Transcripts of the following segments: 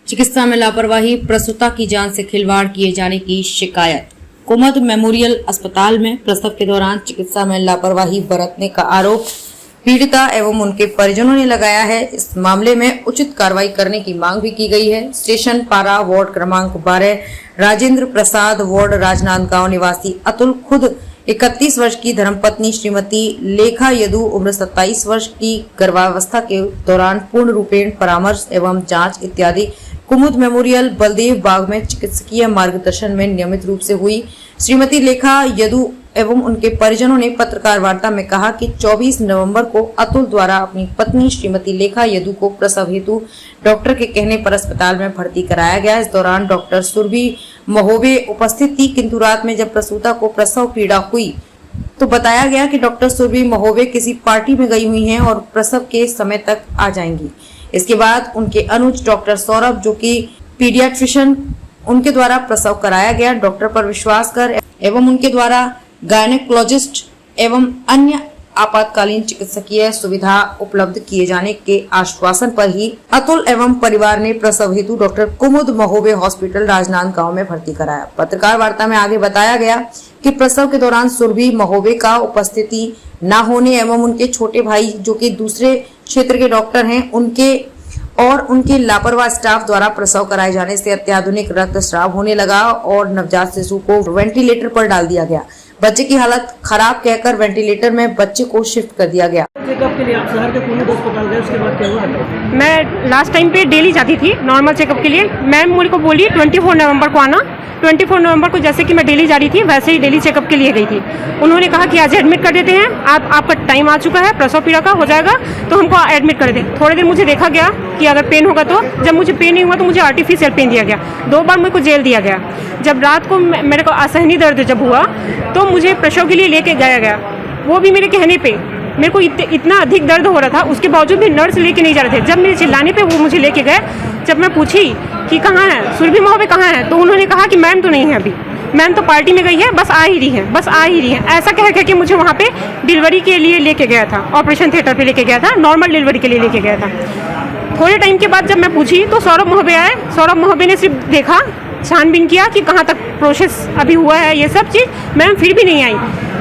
चिकित्सा में लापरवाही, प्रसूता की जान से खिलवाड़ किए जाने की शिकायत। कुमुद मेमोरियल अस्पताल में प्रसव के दौरान चिकित्सा में लापरवाही बरतने का आरोप पीड़िता एवं उनके परिजनों ने लगाया है। इस मामले में उचित कार्रवाई करने की मांग भी की गई है। स्टेशन पारा वार्ड क्रमांक 12 राजेंद्र प्रसाद वार्ड राजनांदगांव निवासी अतुल खुद 31 वर्ष की धर्मपत्नी श्रीमती लेखा यदु उम्र 27 वर्ष की गर्भावस्था के दौरान पूर्ण रूपेण परामर्श एवं जांच इत्यादि कुमुद मेमोरियल बलदेव बाग में चिकित्सकीय मार्गदर्शन में नियमित रूप से हुई। श्रीमती लेखा यदु एवं उनके परिजनों ने पत्रकार वार्ता में कहा कि 24 नवंबर को अतुल द्वारा अपनी पत्नी श्रीमती लेखा यदु को प्रसव हेतु डॉक्टर के कहने पर अस्पताल में भर्ती कराया गया। इस दौरान डॉक्टर सुरभि महोबे उपस्थित थी, किंतु रात में जब प्रसूता को प्रसव पीड़ा हुई तो बताया गया कि डॉक्टर सुरभि महोबे किसी पार्टी में गई हुई हैं और प्रसव के समय तक आ जाएंगी। इसके बाद उनके अनुज डॉक्टर सौरभ, जो कि पीडियाट्रिशियन, उनके द्वारा प्रसव कराया गया। डॉक्टर पर विश्वास कर एवं उनके द्वारा गायनेकोलॉजिस्ट एवं अन्य आपातकालीन चिकित्सकीय सुविधा उपलब्ध किए जाने के आश्वासन पर ही अतुल एवं परिवार ने प्रसव हेतु डॉक्टर कुमुद महोबे हॉस्पिटल राजनांदगांव में भर्ती कराया। पत्रकार वार्ता में आगे बताया गया कि प्रसव के दौरान सुरभि महोबे का उपस्थिति न होने एवं उनके छोटे भाई, जो कि दूसरे क्षेत्र के डॉक्टर हैं, उनके लापरवाह स्टाफ द्वारा प्रसव कराए जाने से अत्याधुनिक रक्तस्राव होने लगा और नवजात शिशु को वेंटिलेटर पर डाल दिया गया। बच्चे की हालत खराब कहकर वेंटिलेटर में बच्चे को शिफ्ट कर दिया गया। चेकअप के लिए आप शहर के कुमुद अस्पताल गए, उसके बाद क्या हुआ? मैं लास्ट टाइम पे डेली जाती थी नॉर्मल चेकअप के लिए। मैम मुझे को बोली 24 नवंबर को आना। 24 नवंबर को जैसे कि मैं डेली जा रही थी वैसे ही डेली चेकअप के लिए गई थी। उन्होंने कहा कि आज एडमिट कर देते हैं, आपका टाइम आ चुका है, प्रसव पीड़ा का हो जाएगा तो हमको एडमिट कर दें। थोड़ी देर मुझे देखा गया कि अगर पेन होगा तो। जब मुझे पेन नहीं हुआ तो मुझे आर्टिफिशियल पेन दिया गया। 2 बार मेरे को जेल दिया गया। जब रात को मेरे को असहनीय दर्द जब हुआ तो मुझे प्रसव के लिए लेके जाया गया, वो भी मेरे कहने पे। मेरे को इतना अधिक दर्द हो रहा था, उसके बावजूद भी नर्स लेके नहीं जा रहे थे। जब मेरे चिल्लाने पे वो मुझे लेके गए। जब मैं पूछी कि कहाँ है सुरभि महोबे, कहाँ है, तो उन्होंने कहा कि मैम तो नहीं है अभी, मैम तो पार्टी में गई है, बस आ ही रही है। ऐसा कह के मुझे वहाँ पे डिलीवरी के लिए लेके गया था, ऑपरेशन थिएटर पे लेके गया था, नॉर्मल डिलीवरी के लिए लेके गया था। थोड़े टाइम के बाद जब मैं पूछी तो सौरभ महोबे आए। सौरभ महोबे ने सिर्फ देखा, छानबीन किया कि कहाँ तक प्रोसेस अभी हुआ है, ये सब चीज़। मैम फिर भी नहीं आई।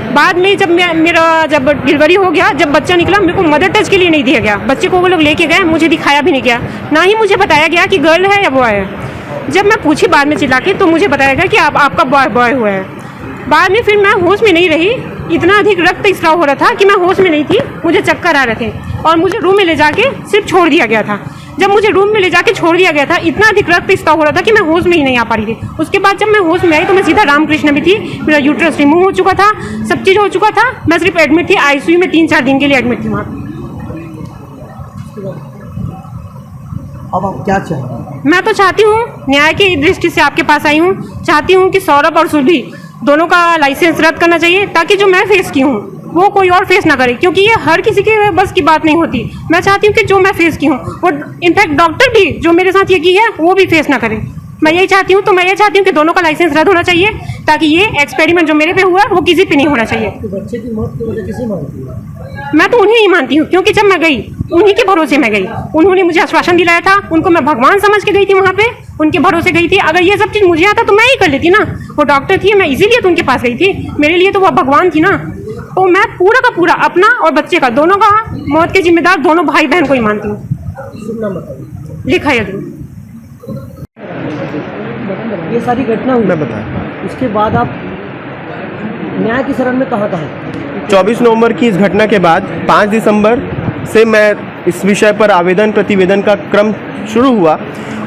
बाद में जब मेरा डिलीवरी हो गया, जब बच्चा निकला, मेरे को मदर टच के लिए नहीं दिया गया। बच्चे को वो लोग लेके गए, मुझे दिखाया भी नहीं गया, ना ही मुझे बताया गया कि गर्ल है या बॉय है। जब मैं पूछी बाद में चिल्ला के तो मुझे बताया गया कि आपका बॉय हुआ है। बाद में फिर मैं होश में नहीं रही, इतना अधिक रक्त स्राव हो रहा था कि मैं होश में नहीं थी, मुझे चक्कर आ रहे थे और मुझे रूम में ले जाके सिर्फ छोड़ दिया गया था। जब मुझे रूम में ले जाके छोड़ दिया गया था, इतना अधिक रक्त स्राव हो रहा था कि मैं होश में ही नहीं आ पा रही थी। उसके बाद जब मैं होश में आई तो मैं सीधा रामकृष्ण में थी। मेरा यूट्रस रिमूव हो चुका था, सब चीज़ हो चुका था। मैं सिर्फ एडमिट थी आईसीयू में, 3-4 दिन के लिए एडमिट थी वहाँ। अब आप क्या चाहेंगे? मैं तो चाहती हूँ, न्याय की दृष्टि से आपके पास आई हूँ, चाहती हूँ कि सौरभ और सुरभि दोनों का लाइसेंस रद्द करना चाहिए, ताकि जो मैं फेस की हूँ वो कोई और फेस ना करे, क्योंकि ये हर किसी के बस की बात नहीं होती। मैं चाहती हूँ कि जो मैं फेस की हूँ वो इनफैक्ट डॉक्टर भी जो मेरे साथ ये की है वो भी फेस ना करे। मैं यही चाहती हूँ। तो मैं ये चाहती हूँ कि दोनों का लाइसेंस रद्द होना चाहिए, ताकि ये एक्सपेरिमेंट जो मेरे पे हुआ वो किसी पे नहीं होना चाहिए। तो बच्चे की मौत की वजह किसे मानती है? मैं तो उन्हें ही मानती हूँ, क्योंकि जब मैं गई उन्हीं के भरोसे में गई। उन्होंने मुझे आश्वासन दिलाया था, उनको मैं भगवान समझ के गई थी, वहाँ पे उनके भरोसे गई थी। अगर ये सब चीज़ मुझे आता तो मैं ही कर लेती ना। वो डॉक्टर थी, मैं इसीलिए तो उनके पास गई थी, मेरे लिए तो वो भगवान थी ना। तो मैं पूरा का पूरा अपना और बच्चे का, दोनों का मौत के जिम्मेदार दोनों भाई बहन को ही मानती हूँ। शुभ नाम बताइए। लिखा यदु। ये सारी घटना हुई, मैं बताया। उसके बाद आप न्याय की शरण में कहाँ 24 नवंबर की इस घटना के बाद 5 दिसंबर से मैं इस विषय पर आवेदन प्रतिवेदन का क्रम शुरू हुआ।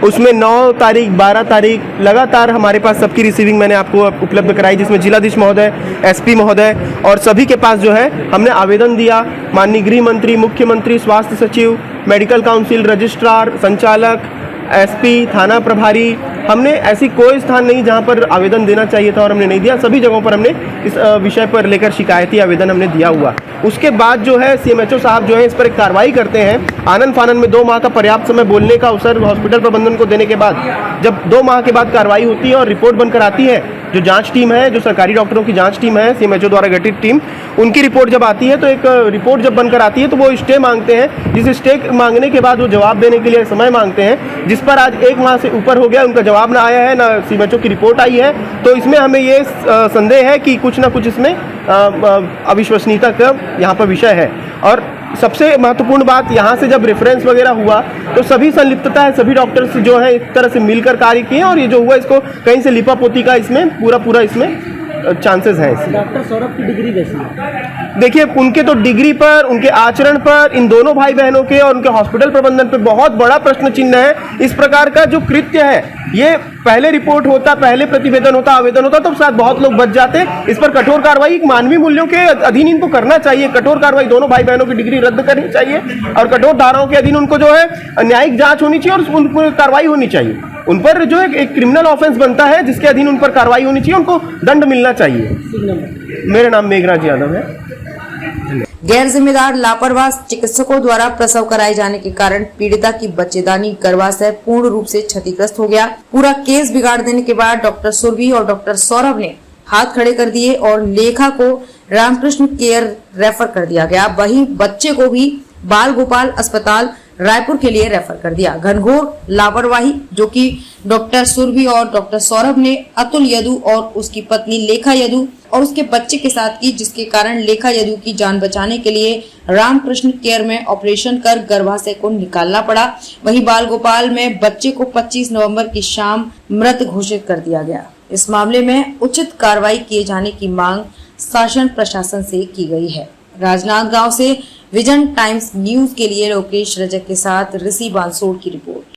उसमें 9 तारीख 12 तारीख लगातार हमारे पास सबकी रिसीविंग मैंने आपको उपलब्ध कराई, जिसमें जिलाधीश महोदय, एसपी महोदय और सभी के पास जो है हमने आवेदन दिया। माननीय गृह मंत्री, मुख्यमंत्री, स्वास्थ्य सचिव, मेडिकल काउंसिल, रजिस्ट्रार, संचालक, एसपी, थाना प्रभारी, हमने ऐसी कोई स्थान नहीं जहां पर आवेदन देना चाहिए था और हमने नहीं दिया। सभी जगहों पर हमने इस विषय पर लेकर शिकायती आवेदन हमने दिया हुआ। उसके बाद जो है सीएमएचओ साहब जो है इस पर एक कार्रवाई करते हैं। आनन फानन में 2 माह का पर्याप्त समय बोलने का अवसर हॉस्पिटल प्रबंधन को देने के बाद जब 2 माह के बाद कार्रवाई होती है और रिपोर्ट बनकर आती है जो जांच टीम है, जो सरकारी डॉक्टरों की जांच टीम है, सीएमएचओ द्वारा गठित टीम, उनकी रिपोर्ट जब आती है तो एक रिपोर्ट जब बनकर आती है तो वो स्टे मांगते हैं। जिस स्टे मांगने के बाद वो जवाब देने के लिए समय मांगते हैं, जिस पर आज 1 माह से ऊपर हो गया, उनका जवाब ना आया है, ना सीएमएचओ की रिपोर्ट आई है। तो इसमें हमें ये संदेह है कि कुछ ना कुछ इसमें अविश्वसनीयता का यहाँ पर विषय है। और सबसे महत्वपूर्ण बात, यहाँ से जब रेफरेंस वगैरह हुआ तो सभी संलिप्तता है, सभी डॉक्टर्स जो है एक तरह से मिलकर कार्य किए और ये जो हुआ इसको कहीं से लिपापोती का इसमें पूरा इसमें चांसेस हैं। डॉक्टर सौरभ की डिग्री कैसी है? देखिए, उनके तो डिग्री पर, उनके आचरण पर, इन दोनों भाई बहनों के और उनके हॉस्पिटल प्रबंधन पर बहुत बड़ा प्रश्न चिन्ह है। इस प्रकार का जो कृत्य है, ये पहले रिपोर्ट होता, पहले प्रतिवेदन होता, आवेदन होता, तो शायद बहुत लोग बच जाते। इस पर कठोर कार्रवाई मानवीय मूल्यों के अधीन इनको करना चाहिए। कठोर कार्रवाई, दोनों भाई बहनों की डिग्री रद्द करनी चाहिए और कठोर धाराओं के अधीन उनको जो है न्यायिक जांच होनी चाहिए और उन पर कार्रवाई होनी चाहिए। उन पर जो एक क्रिमिनल ऑफेंस बनता है जिसके अधीन उन पर कार्रवाई होनी चाहिए, उनको दंड मिलना चाहिए। मेरा नाम मेघराज यादव है। गैर जिम्मेदार लापरवाह चिकित्सकों द्वारा प्रसव कराए जाने के कारण पीड़िता की बच्चेदानी गर्भाशय पूर्ण रूप से क्षतिग्रस्त हो गया। पूरा केस बिगाड़ देने के बाद डॉक्टर सुरभि और डॉक्टर सौरभ ने हाथ खड़े कर दिए और लेखा को रामकृष्ण केयर रेफर कर दिया गया। वहीं बच्चे को भी बाल गोपाल अस्पताल रायपुर के लिए रेफर कर दिया। घनघोर लापरवाही जो कि डॉक्टर सुरभि और डॉक्टर सौरभ ने अतुल यदु और उसकी पत्नी लेखा यदु और उसके बच्चे के साथ की, जिसके कारण लेखा यदु की जान बचाने के लिए रामकृष्ण केयर में ऑपरेशन कर गर्भाशय को निकालना पड़ा। वहीं बाल गोपाल में बच्चे को 25 नवंबर की शाम मृत घोषित कर दिया गया। इस मामले में उचित कार्रवाई किए जाने की मांग शासन प्रशासन से की गई है। राजनांदगांव से विजन टाइम्स न्यूज के लिए लोकेश रजक के साथ ऋषि बांसोड़ की रिपोर्ट।